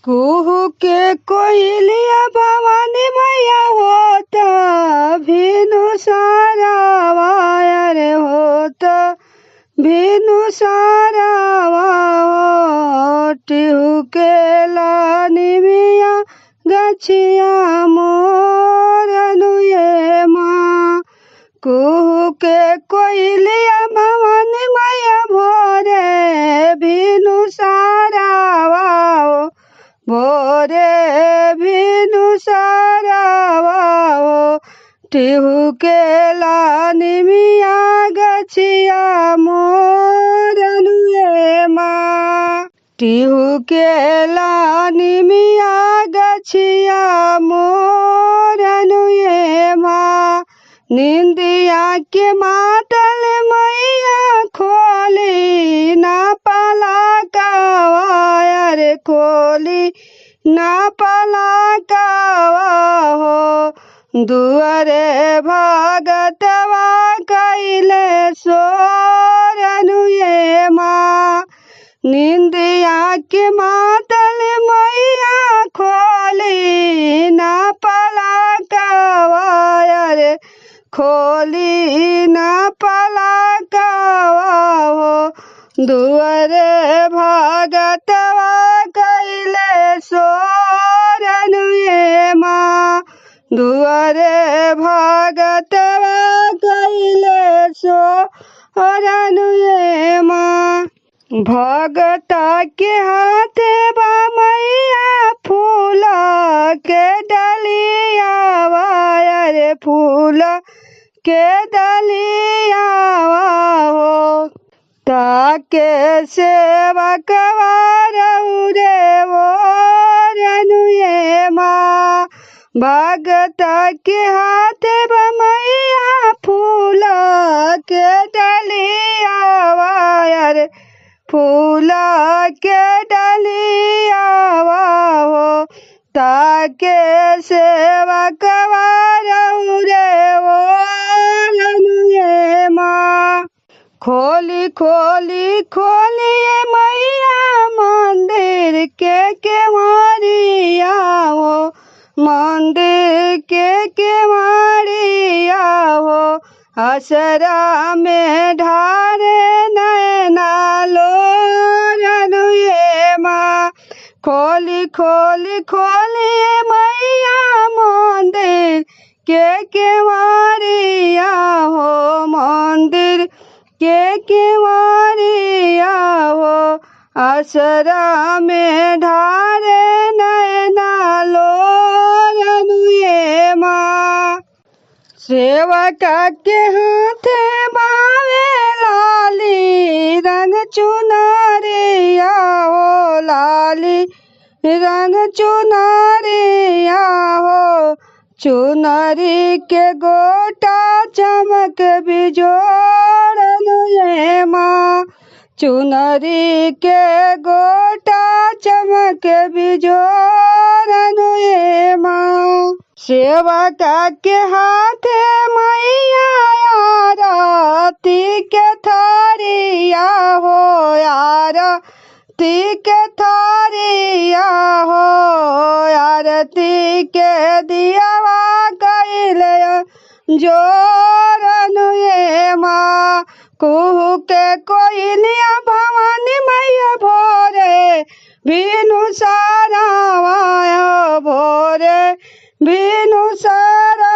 कुहू के कोयलिया भवानी मैया होता भीनु सारा वायर होता भीनु सारा टिहू के लानी मिया गछिया मोरनु ये माँ। कुहू के कोयलिया भवानी मैया भोरे भीनु सारा भोरे भीनु सारा टिहू के लानी मिया गछिया मोरनु ये माँ। टिहू के लानी मिया गछिया मोरनु ये माँ। निंदिया के मातल मैया खोली ना पला कावायर खोली ना पला कावा हो। दुआरे भगतवा कैले सोरनु ये माँ। निंदिया के मातल मैया खोली ना पला कावायर खोली ना पला कावा हो। दुआरे भगतवा कैले सोरनु ये माँ। दुआरे भगतवा कैले सोरनु ये माँ। भगता के हाथे बा मैया फूल के डलिया वायर फूल के डलिया हो। ताके सेवा कवारऊ रे वो रनु ये माँ। भगता के हाथे बा मैया फूल के डलिया वायर फूल के डलिया हो। ताके सेवा कवारऊ रे वो रनु ये माँ। खोली खोली खोली मैया मंदिर के केवाड़िया हो। मंदिर के केवाड़िया हो। असरा में ढारे नैना लोरनु ये माँ। खोली खोली खोली मैया मंदिर के केवाड़िया हो। मंदिर के केवाड़िया हो। असरा में ढारे नैना लोरनु ये माँ। सेवका के हाथे बावे लाली रंग चुनरिया हो। लाली रंग चुनरिया हो। चुनरी के गोटा चमक बिजोड़नु ये माँ। चुनरी के गोटा चमक बिजोड़नु ये माँ। सेवका के हाथे मैया आरती के थारिया हो। आरती के थारिया हो। आरती के दियावा कैले जोरनु ये माँ। कुहू के कोयलिया भवानी मैया भोरे भीनु सारा भोरे भीनु सारा